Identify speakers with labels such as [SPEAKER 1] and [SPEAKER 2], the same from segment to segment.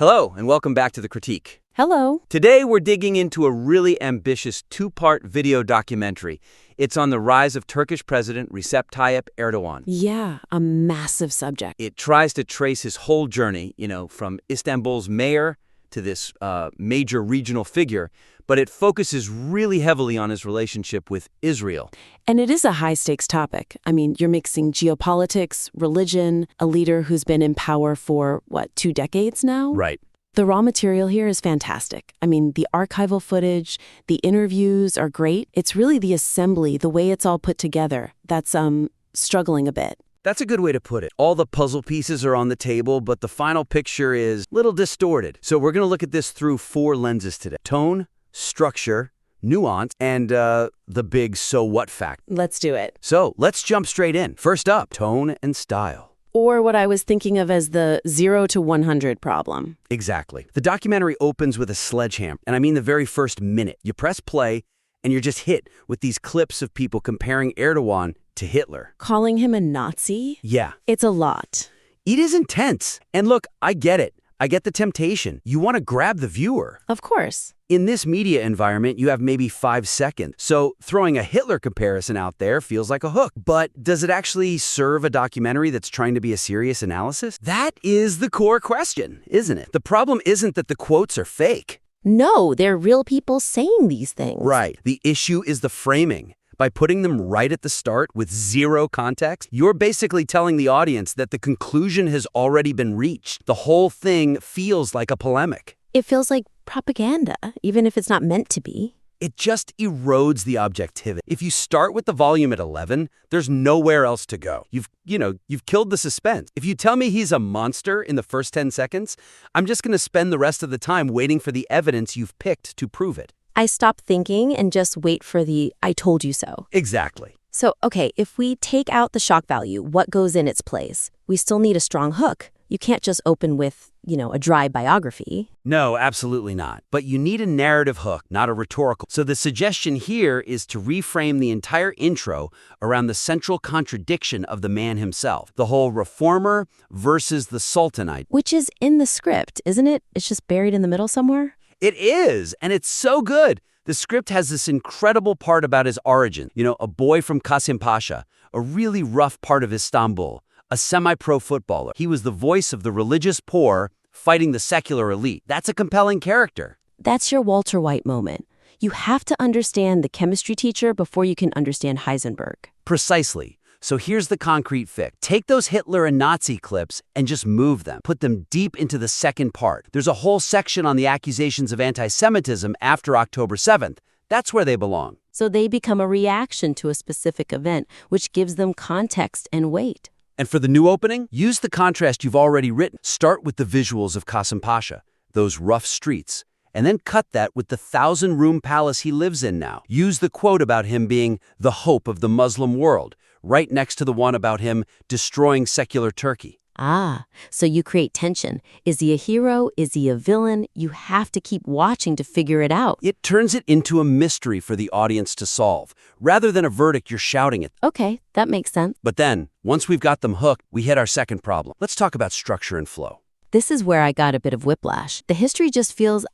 [SPEAKER 1] Hello, and welcome back to The Critique.
[SPEAKER 2] Hello.
[SPEAKER 1] Today, we're digging into a really ambitious two-part video documentary. It's on the rise of Turkish President Recep Tayyip Erdoğan.
[SPEAKER 2] Yeah, a massive subject.
[SPEAKER 1] It tries to trace his whole journey, from Istanbul's mayor to this major regional figure, but it focuses really heavily on his relationship with Israel.
[SPEAKER 2] And it is a high-stakes topic. I mean, you're mixing geopolitics, religion, a leader who's been in power for, 2 decades now?
[SPEAKER 1] Right.
[SPEAKER 2] The raw material here is fantastic. I mean, the archival footage, the interviews are great. It's really the assembly, the way it's all put together, that's struggling a bit.
[SPEAKER 1] That's a good way to put it. All the puzzle pieces are on the table, but the final picture is a little distorted. So we're going to look at this through 4 lenses today: tone, structure, nuance, and the big so what fact.
[SPEAKER 2] Let's do it.
[SPEAKER 1] So let's jump straight in. First up, tone and style.
[SPEAKER 2] Or what I was thinking of as the 0 to 100 problem.
[SPEAKER 1] Exactly. The documentary opens with a sledgehammer, and I mean the very first minute. You press play, and you're just hit with these clips of people comparing Erdoğan to Hitler.
[SPEAKER 2] Calling him a Nazi?
[SPEAKER 1] Yeah.
[SPEAKER 2] It's a lot.
[SPEAKER 1] It is intense. And look, I get it. I get the temptation. You want to grab the viewer.
[SPEAKER 2] Of course.
[SPEAKER 1] In this media environment, you have maybe 5 seconds. So throwing a Hitler comparison out there feels like a hook. But does it actually serve a documentary that's trying to be a serious analysis? That is the core question, isn't it? The problem isn't that the quotes are fake.
[SPEAKER 3] No, they're real people saying these things.
[SPEAKER 1] Right. The issue is the framing. By putting them right at the start with 0 context, you're basically telling the audience that the conclusion has already been reached. The whole thing feels like a polemic.
[SPEAKER 3] It feels like propaganda, even if it's not meant to be.
[SPEAKER 1] It just erodes the objectivity. If you start with the volume at 11, there's nowhere else to go. You've killed the suspense. If you tell me he's a monster in the first 10 seconds, I'm just going to spend the rest of the time waiting for the evidence you've picked to prove it.
[SPEAKER 3] I stop thinking and just wait for the I told you so.
[SPEAKER 1] Exactly.
[SPEAKER 3] So, okay, if we take out the shock value, what goes in its place? We still need a strong hook. You can't just open with, a dry biography.
[SPEAKER 1] No, absolutely not. But you need a narrative hook, not a rhetorical. So the suggestion here is to reframe the entire intro around the central contradiction of the man himself, the whole reformer versus the Sultanite.
[SPEAKER 3] Which is in the script, isn't it? It's just buried in the middle somewhere?
[SPEAKER 1] It is, and it's so good. The script has this incredible part about his origin. A boy from Qasim Pasha, a really rough part of Istanbul, a semi-pro footballer. He was the voice of the religious poor fighting the secular elite. That's a compelling character.
[SPEAKER 3] That's your Walter White moment. You have to understand the chemistry teacher before you can understand Heisenberg.
[SPEAKER 1] Precisely. So here's the concrete fix. Take those Hitler and Nazi clips and just move them. Put them deep into the second part. There's a whole section on the accusations of anti-Semitism after October 7th. That's where they belong.
[SPEAKER 3] So they become a reaction to a specific event, which gives them context and weight.
[SPEAKER 1] And for the new opening, use the contrast you've already written. Start with the visuals of Qasim Pasha, those rough streets, and then cut that with the 1,000-room palace he lives in now. Use the quote about him being the hope of the Muslim world, right next to the one about him destroying secular Turkey.
[SPEAKER 3] Ah, so you create tension. Is he a hero? Is he a villain? You have to keep watching to figure it out.
[SPEAKER 1] It turns it into a mystery for the audience to solve, rather than a verdict you're shouting at.
[SPEAKER 3] Okay, that makes sense.
[SPEAKER 1] But then, once we've got them hooked, we hit our second problem. Let's talk about structure and flow.
[SPEAKER 3] This is where I got a bit of whiplash. The history just feels,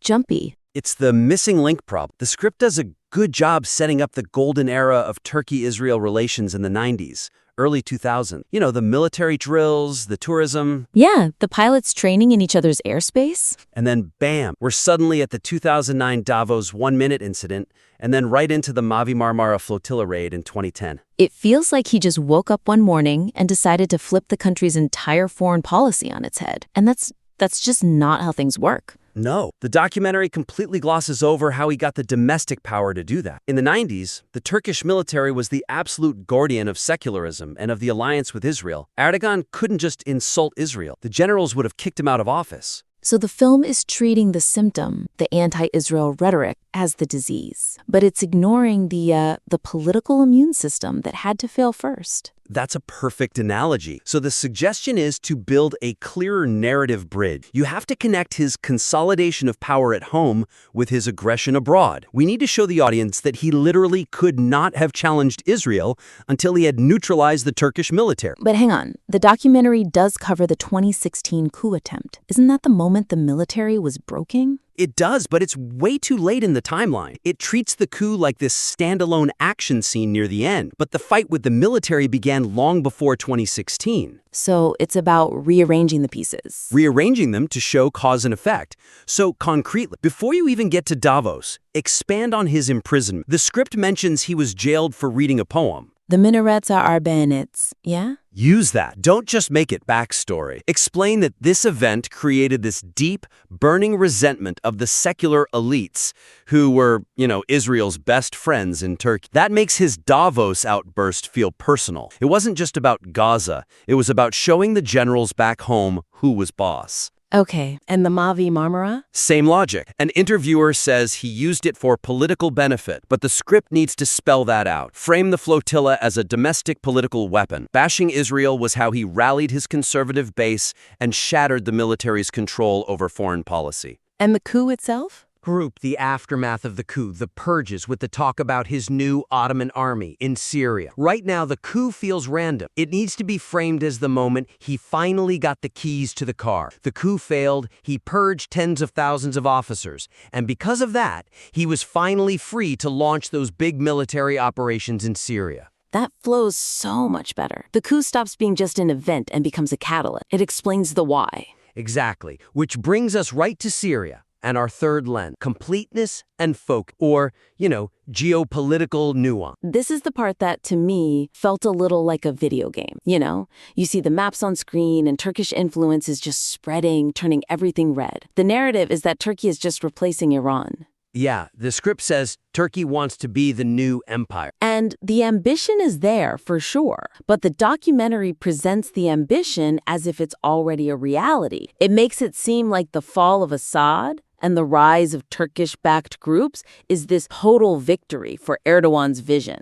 [SPEAKER 3] jumpy.
[SPEAKER 1] It's the missing link problem. The script does a good job setting up the golden era of Turkey-Israel relations in the 90s, early 2000s. The military drills, the tourism.
[SPEAKER 3] Yeah, the pilots training in each other's airspace.
[SPEAKER 1] And then, bam, we're suddenly at the 2009 Davos 1-minute incident, and then right into the Mavi Marmara flotilla raid in 2010.
[SPEAKER 3] It feels like he just woke up one morning and decided to flip the country's entire foreign policy on its head. And that's just not how things work.
[SPEAKER 1] No, the documentary completely glosses over how he got the domestic power to do that. In the 90s, the Turkish military was the absolute guardian of secularism and of the alliance with Israel. Erdogan couldn't just insult Israel. The generals would have kicked him out of office.
[SPEAKER 3] So the film is treating the symptom, the anti-Israel rhetoric, as the disease. But it's ignoring the political immune system that had to fail first.
[SPEAKER 1] That's a perfect analogy. So the suggestion is to build a clearer narrative bridge. You have to connect his consolidation of power at home with his aggression abroad. We need to show the audience that he literally could not have challenged Israel until he had neutralized the Turkish military.
[SPEAKER 2] But hang on, the documentary does cover the 2016 coup attempt. Isn't that the moment the military was broken?
[SPEAKER 1] It does, but it's way too late in the timeline. It treats the coup like this standalone action scene near the end, but the fight with the military began long before 2016.
[SPEAKER 2] So it's about rearranging the pieces.
[SPEAKER 1] Rearranging them to show cause and effect. So concretely, before you even get to Davos, expand on his imprisonment. The script mentions he was jailed for reading a poem.
[SPEAKER 2] The minarets are our bayonets, yeah?
[SPEAKER 1] Use that. Don't just make it backstory. Explain that this event created this deep, burning resentment of the secular elites who were, Israel's best friends in Turkey. That makes his Davos outburst feel personal. It wasn't just about Gaza. It was about showing the generals back home who was boss.
[SPEAKER 2] Okay, and the Mavi Marmara?
[SPEAKER 1] Same logic. An interviewer says he used it for political benefit, but the script needs to spell that out. Frame the flotilla as a domestic political weapon. Bashing Israel was how he rallied his conservative base and shattered the military's control over foreign policy.
[SPEAKER 2] And the coup itself?
[SPEAKER 1] Group the aftermath of the coup, the purges, with the talk about his new Ottoman army in Syria. Right now, the coup feels random. It needs to be framed as the moment he finally got the keys to the car. The coup failed, he purged tens of thousands of officers, and because of that, he was finally free to launch those big military operations in Syria.
[SPEAKER 2] That flows so much better. The coup stops being just an event and becomes a catalyst. It explains the why.
[SPEAKER 1] Exactly, which brings us right to Syria. And our third lens, completeness and folk, or, geopolitical nuance.
[SPEAKER 2] This is the part that, to me, felt a little like a video game. You see the maps on screen and Turkish influence is just spreading, turning everything red. The narrative is that Turkey is just replacing Iran.
[SPEAKER 1] Yeah, the script says Turkey wants to be the new empire.
[SPEAKER 2] And the ambition is there, for sure. But the documentary presents the ambition as if it's already a reality. It makes it seem like the fall of Assad and the rise of Turkish-backed groups is this total victory for Erdogan's vision.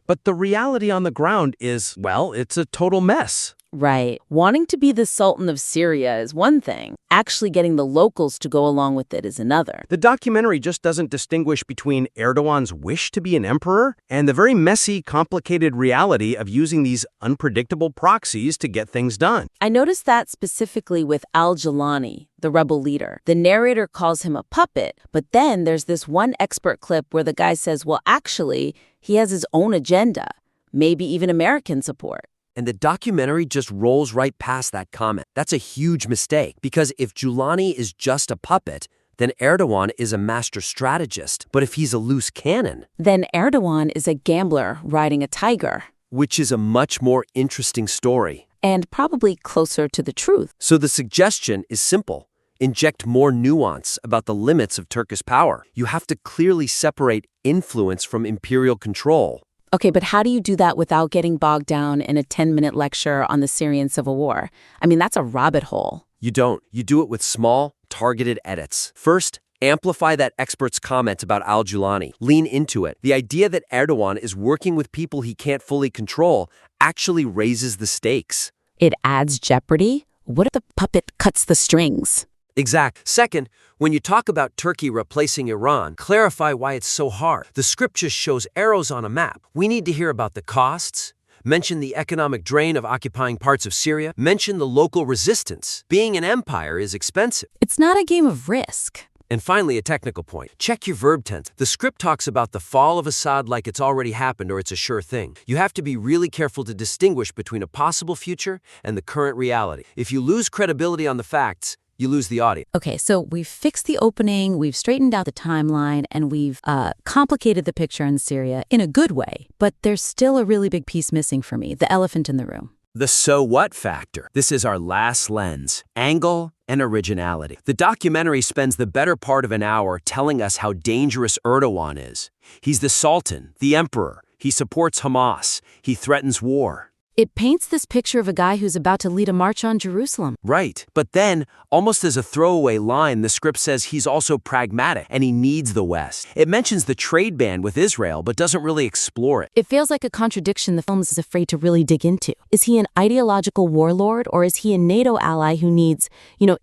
[SPEAKER 1] But the reality on the ground is, it's a total mess.
[SPEAKER 2] Right. Wanting to be the Sultan of Syria is one thing. Actually getting the locals to go along with it is another.
[SPEAKER 1] The documentary just doesn't distinguish between Erdogan's wish to be an emperor and the very messy, complicated reality of using these unpredictable proxies to get things done.
[SPEAKER 2] I noticed that specifically with al-Jilani, the rebel leader. The narrator calls him a puppet, but then there's this one expert clip where the guy says, well, actually, he has his own agenda, maybe even American support.
[SPEAKER 4] And the documentary just rolls right past that comment. That's a huge mistake, because if Giuliani is just a puppet, then Erdogan is a master strategist. But if he's a loose cannon,
[SPEAKER 2] then Erdogan is a gambler riding a tiger.
[SPEAKER 4] Which is a much more interesting story.
[SPEAKER 2] And probably closer to the truth.
[SPEAKER 4] So the suggestion is simple. Inject more nuance about the limits of Turkish power. You have to clearly separate influence from imperial control.
[SPEAKER 2] Okay, but how do you do that without getting bogged down in a 10-minute lecture on the Syrian civil war? I mean, that's a rabbit hole.
[SPEAKER 4] You don't. You do it with small, targeted edits. First, amplify that expert's comment about al-Jilani. Lean into it. The idea that Erdogan is working with people he can't fully control actually raises the stakes.
[SPEAKER 2] It adds jeopardy. What if the puppet cuts the strings?
[SPEAKER 4] Exact. Second, when you talk about Turkey replacing Iran, clarify why it's so hard. The script just shows arrows on a map. We need to hear about the costs, mention the economic drain of occupying parts of Syria, mention the local resistance. Being an empire is expensive.
[SPEAKER 2] It's not a game of risk.
[SPEAKER 4] And finally, a technical point. Check your verb tense. The script talks about the fall of Assad like it's already happened or it's a sure thing. You have to be really careful to distinguish between a possible future and the current reality. If you lose credibility on the facts, you lose the audience.
[SPEAKER 2] Okay, so we've fixed the opening, we've straightened out the timeline, and we've complicated the picture in Syria in a good way. But there's still a really big piece missing for me, the elephant in the room.
[SPEAKER 1] The so what factor. This is our last lens, angle and originality. The documentary spends the better part of an hour telling us how dangerous Erdogan is. He's the Sultan, the emperor. He supports Hamas. He threatens war.
[SPEAKER 2] It paints this picture of a guy who's about to lead a march on Jerusalem.
[SPEAKER 1] Right. But then, almost as a throwaway line, the script says he's also pragmatic and he needs the West. It mentions the trade ban with Israel, but doesn't really explore it.
[SPEAKER 2] It feels like a contradiction the film is afraid to really dig into. Is he an ideological warlord, or is he a NATO ally who needs,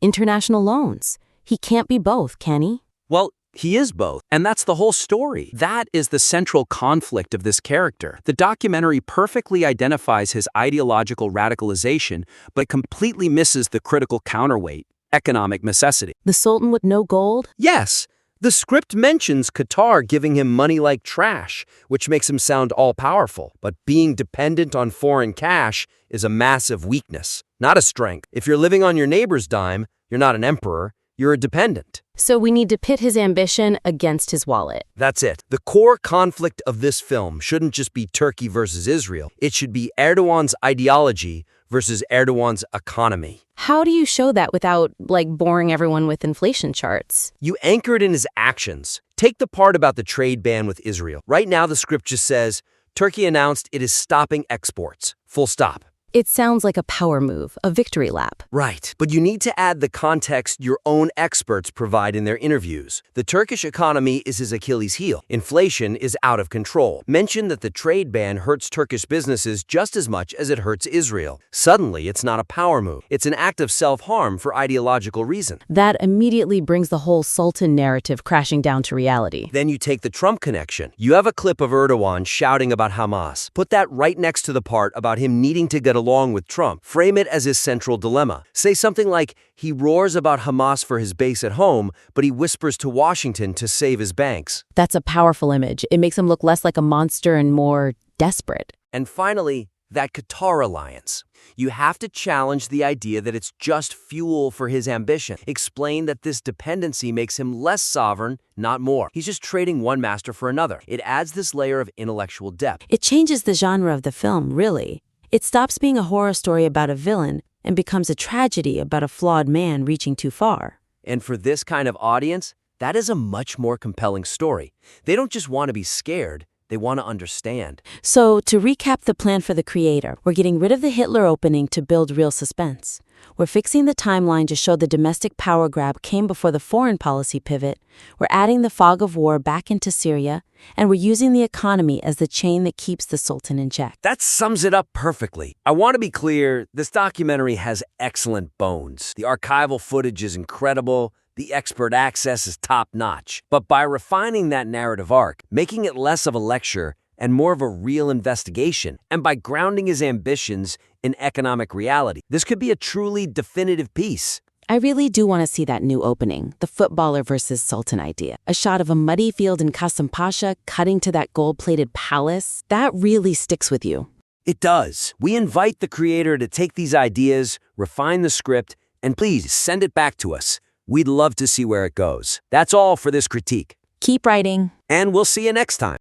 [SPEAKER 2] international loans? He can't be both, can he?
[SPEAKER 1] Well, he is both, and that's the whole story. That is the central conflict of this character. The documentary perfectly identifies his ideological radicalization, but completely misses the critical counterweight, economic necessity.
[SPEAKER 2] The Sultan with no gold?
[SPEAKER 1] Yes, the script mentions Qatar giving him money like trash, which makes him sound all-powerful. But being dependent on foreign cash is a massive weakness, not a strength. If you're living on your neighbor's dime, you're not an emperor, you're a dependent.
[SPEAKER 2] So we need to pit his ambition against his wallet.
[SPEAKER 1] That's it. The core conflict of this film shouldn't just be Turkey versus Israel. It should be Erdoğan's ideology versus Erdoğan's economy.
[SPEAKER 2] How do you show that without, boring everyone with inflation charts?
[SPEAKER 1] You anchor it in his actions. Take the part about the trade ban with Israel. Right now, the script just says, Turkey announced it is stopping exports. Full stop.
[SPEAKER 2] It sounds like a power move, a victory lap.
[SPEAKER 1] Right, but you need to add the context your own experts provide in their interviews. The Turkish economy is his Achilles heel. Inflation is out of control. Mention that the trade ban hurts Turkish businesses just as much as it hurts Israel. Suddenly, it's not a power move. It's an act of self-harm for ideological reason.
[SPEAKER 2] That immediately brings the whole Sultan narrative crashing down to reality.
[SPEAKER 1] Then you take the Trump connection. You have a clip of Erdoğan shouting about Hamas. Put that right next to the part about him needing to get along with Trump. Frame it as his central dilemma. Say something like, he roars about Hamas for his base at home, but he whispers to Washington to save his banks.
[SPEAKER 2] That's a powerful image. It makes him look less like a monster and more desperate.
[SPEAKER 1] And finally, that Qatar alliance. You have to challenge the idea that it's just fuel for his ambition. Explain that this dependency makes him less sovereign, not more. He's just trading one master for another. It adds this layer of intellectual depth.
[SPEAKER 2] It changes the genre of the film, really. It stops being a horror story about a villain and becomes a tragedy about a flawed man reaching too far.
[SPEAKER 1] And for this kind of audience, that is a much more compelling story. They don't just want to be scared, they want to understand.
[SPEAKER 2] So, to recap the plan for the creator, we're getting rid of the Hitler opening to build real suspense. We're fixing the timeline to show the domestic power grab came before the foreign policy pivot. We're adding the fog of war back into Syria, and we're using the economy as the chain that keeps the Sultan in check.
[SPEAKER 1] That sums it up perfectly. I want to be clear, this documentary has excellent bones. The archival footage is incredible. The expert access is top-notch. But by refining that narrative arc, making it less of a lecture and more of a real investigation, and by grounding his ambitions in economic reality, this could be a truly definitive piece.
[SPEAKER 2] I really do want to see that new opening, the footballer versus Sultan idea. A shot of a muddy field in Kasımpaşa cutting to that gold-plated palace. That really sticks with you.
[SPEAKER 1] It does. We invite the creator to take these ideas, refine the script, and please send it back to us. We'd love to see where it goes. That's all for this critique.
[SPEAKER 2] Keep writing.
[SPEAKER 1] And we'll see you next time.